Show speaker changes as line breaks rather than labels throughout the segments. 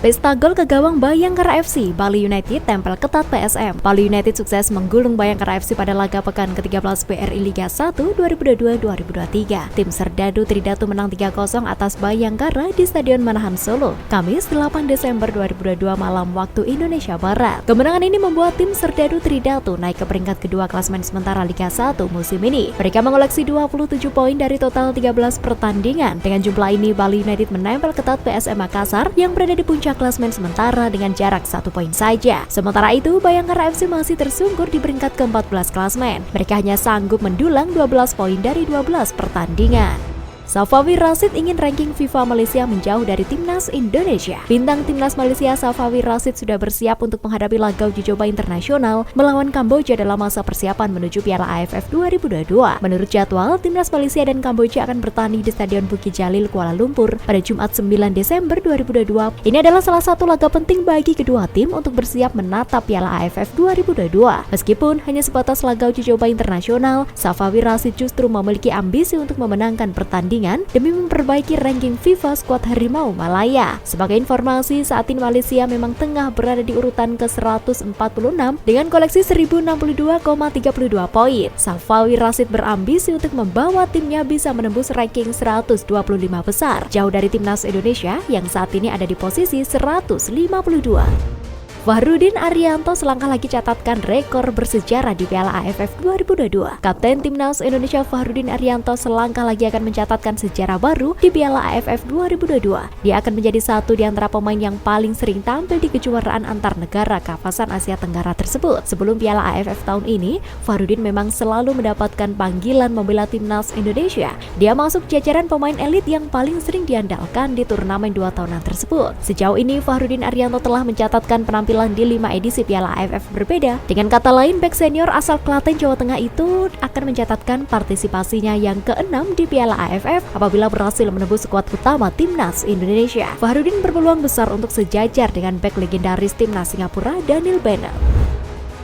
Pesta gol ke gawang Bayangkara FC, Bali United tempel ketat PSM. Bali United sukses menggulung Bayangkara FC pada laga pekan ke-13 BRI Liga 1 2022-2023. Tim Serdadu Tridatu menang 3-0 atas Bayangkara di Stadion Manahan Solo, Kamis 8 Desember 2022 malam waktu Indonesia Barat. Kemenangan ini membuat tim Serdadu Tridatu naik ke peringkat kedua klasemen sementara Liga 1 musim ini. Mereka mengoleksi 27 poin dari total 13 pertandingan. Dengan jumlah ini, Bali United menempel ketat PSM Makassar yang berada di puncak klasemen sementara dengan jarak 1 poin saja. Sementara itu, Bayangkara FC masih tersungkur di peringkat ke-14 klasemen. Mereka hanya sanggup mendulang 12 poin dari 12 pertandingan. Safawi Rashid ingin ranking FIFA Malaysia menjauh dari Timnas Indonesia. Bintang Timnas Malaysia Safawi Rashid sudah bersiap untuk menghadapi laga uji coba internasional melawan Kamboja dalam masa persiapan menuju Piala AFF 2022. Menurut jadwal, Timnas Malaysia dan Kamboja akan bertanding di Stadion Bukit Jalil, Kuala Lumpur pada Jumat 9 Desember 2022. Ini adalah salah satu laga penting bagi kedua tim untuk bersiap menatap Piala AFF 2022. Meskipun hanya sebatas laga uji coba internasional, Safawi Rashid justru memiliki ambisi untuk memenangkan pertandingan demi memperbaiki ranking FIFA skuad Harimau Malaya. Sebagai informasi, saat ini Malaysia memang tengah berada di urutan ke-146 dengan koleksi 1062,32 poin. Safawi Rashid berambisi untuk membawa timnya bisa menembus ranking 125 besar, jauh dari Timnas Indonesia yang saat ini ada di posisi 152. Fahrudin Arianto selangkah lagi catatkan rekor bersejarah di Piala AFF 2022. Kapten Timnas Indonesia Fahrudin Arianto selangkah lagi akan mencatatkan sejarah baru di Piala AFF 2022. Dia akan menjadi satu di antara pemain yang paling sering tampil di kejuaraan antar negara kawasan Asia Tenggara tersebut. Sebelum Piala AFF tahun ini, Fahrudin memang selalu mendapatkan panggilan membela Timnas Indonesia. Dia masuk jajaran pemain elit yang paling sering diandalkan di turnamen 2 tahunan tersebut. Sejauh ini, Fahrudin Arianto telah mencatatkan penampilan di 5 edisi Piala AFF berbeda. Dengan kata lain, bek senior asal Klaten, Jawa Tengah itu akan mencatatkan partisipasinya yang ke-6 di Piala AFF apabila berhasil menembus skuad utama Timnas Indonesia. Fahrudin berpeluang besar untuk sejajar dengan bek legendaris Timnas Singapura Daniel Bennett.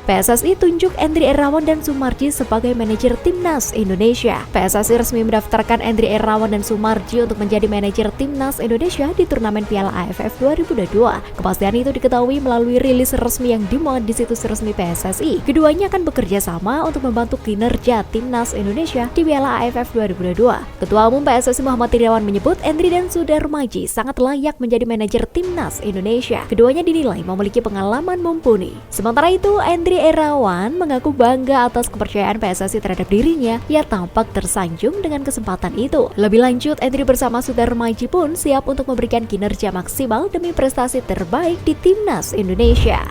PSSI tunjuk Endri Irawan dan Sumarji sebagai manajer Timnas Indonesia. PSSI resmi mendaftarkan Endri Irawan dan Sumarji untuk menjadi manajer Timnas Indonesia di turnamen Piala AFF 2022. Kepastian itu diketahui melalui rilis resmi yang dimuat di situs resmi PSSI. Keduanya akan bekerja sama untuk membantu kinerja Timnas Indonesia di Piala AFF 2022. Ketua Umum PSSI Muhammad Irawan menyebut Endri dan Sudarmaji sangat layak menjadi manajer Timnas Indonesia. Keduanya dinilai memiliki pengalaman mumpuni. Sementara itu, Endri Irawan mengaku bangga atas kepercayaan PSSI terhadap dirinya. Ia tampak tersanjung dengan kesempatan itu. Lebih lanjut, Endri bersama Sudarmaji pun siap untuk memberikan kinerja maksimal demi prestasi terbaik di Timnas Indonesia.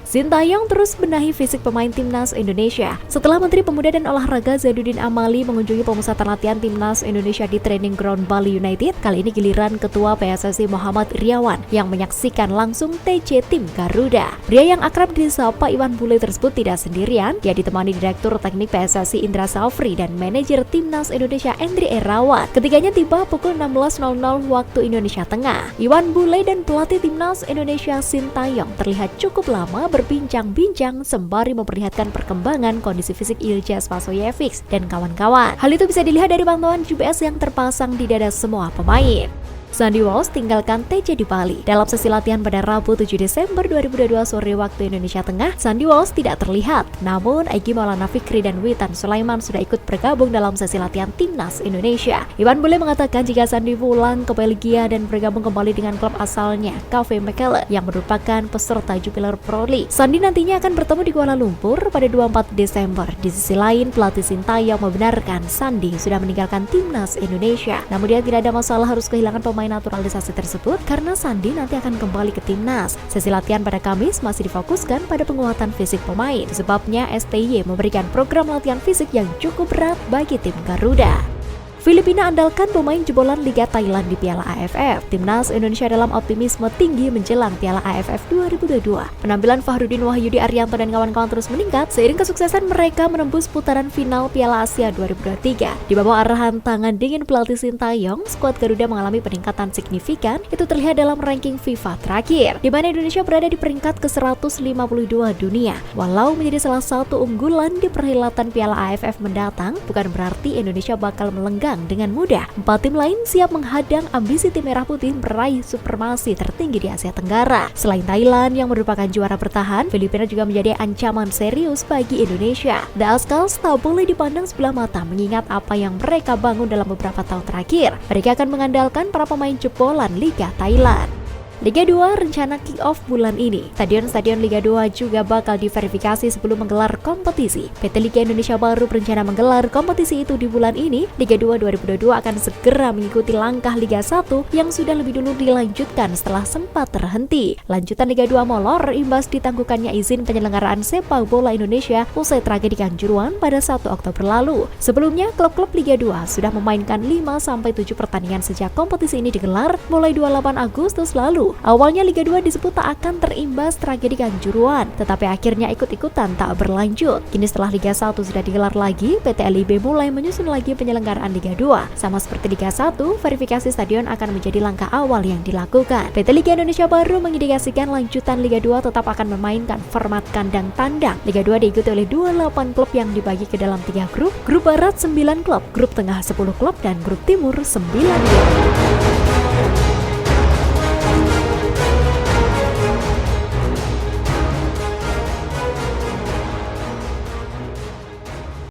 Sintayong terus benahi fisik pemain Timnas Indonesia. Setelah Menteri Pemuda dan Olahraga Zainuddin Amali mengunjungi pemusatan latihan Timnas Indonesia di Training Ground Bali United, kali ini giliran Ketua PSSI Muhammad Iriawan yang menyaksikan langsung TC Tim Garuda. Pria yang akrab disapa Iwan Bule tersebut tidak sendirian. Dia ditemani Direktur Teknik PSSI Indra Safri dan Manajer Timnas Indonesia Endri Irawan. Ketiganya tiba pukul 16.00 waktu Indonesia Tengah. Iwan Bule dan pelatih Timnas Indonesia Sintayong terlihat cukup lama berbincang-bincang sembari memperlihatkan perkembangan kondisi fisik Iljas Pasoyevic dan kawan-kawan. Hal itu bisa dilihat dari pantauan GPS yang terpasang di dada semua pemain. Sandy Walsh tinggalkan TC di Bali. Dalam sesi latihan pada Rabu 7 Desember 2022 sore waktu Indonesia Tengah, Sandy Walsh tidak terlihat. Namun, Egy Maulana Fikri dan Witan Sulaiman sudah ikut bergabung dalam sesi latihan Timnas Indonesia. Iwan Bule mengatakan jika Sandy pulang ke Belgia dan bergabung kembali dengan klub asalnya, KV Mechelen, yang merupakan peserta Jupiler Pro League. Sandy nantinya akan bertemu di Kuala Lumpur pada 24 Desember. Di sisi lain, pelatih Sintayong membenarkan Sandy sudah meninggalkan Timnas Indonesia. Namun dia tidak ada masalah harus kehilangan pemain naturalisasi tersebut karena Sandy nanti akan kembali ke timnas. Sesi latihan pada Kamis masih difokuskan pada penguatan fisik pemain. Sebabnya STY memberikan program latihan fisik yang cukup berat bagi tim Garuda. Filipina andalkan pemain jebolan Liga Thailand di Piala AFF. Timnas Indonesia dalam optimisme tinggi menjelang Piala AFF 2022. Penampilan Fahrudin Wahyudi Arianto dan kawan-kawan terus meningkat seiring kesuksesan mereka menembus putaran final Piala Asia 2023. Di bawah arahan tangan dingin pelatih Sintayong, skuad Garuda mengalami peningkatan signifikan. Itu terlihat dalam ranking FIFA terakhir, di mana Indonesia berada di peringkat ke-152 dunia. Walau menjadi salah satu unggulan di perhelatan Piala AFF mendatang, bukan berarti Indonesia bakal melenggang menang dengan mudah. 4 tim lain siap menghadang ambisi tim Merah Putih meraih supremasi tertinggi di Asia Tenggara. Selain Thailand yang merupakan juara bertahan, Filipina juga menjadi ancaman serius bagi Indonesia. The Azkals tak boleh dipandang sebelah mata mengingat apa yang mereka bangun dalam beberapa tahun terakhir. Mereka akan mengandalkan para pemain jebolan Liga Thailand. Liga 2 rencana kick-off bulan ini. Stadion-stadion Liga 2 juga bakal diverifikasi sebelum menggelar kompetisi. PT Liga Indonesia baru berencana menggelar kompetisi itu di bulan ini. Liga 2 2022 akan segera mengikuti langkah Liga 1 yang sudah lebih dulu dilanjutkan setelah sempat terhenti. Lanjutan Liga 2 molor imbas ditangguhkannya izin penyelenggaraan sepak bola Indonesia usai tragedi Kanjuruhan pada 1 Oktober lalu. Sebelumnya, klub-klub Liga 2 sudah memainkan 5-7 pertandingan sejak kompetisi ini digelar mulai 28 Agustus lalu. Awalnya Liga 2 disebut tak akan terimbas tragedi Kanjuruhan, tetapi akhirnya ikut-ikutan tak berlanjut. Kini setelah Liga 1 sudah digelar lagi, PT LIB mulai menyusun lagi penyelenggaraan Liga 2. Sama seperti Liga 1, verifikasi stadion akan menjadi langkah awal yang dilakukan. PT Liga Indonesia baru mengindikasikan lanjutan Liga 2 tetap akan memainkan format kandang tandang. Liga 2 diikuti oleh 28 klub yang dibagi ke dalam 3 grup. Grup Barat 9 klub, grup Tengah 10 klub, dan grup Timur 9 klub.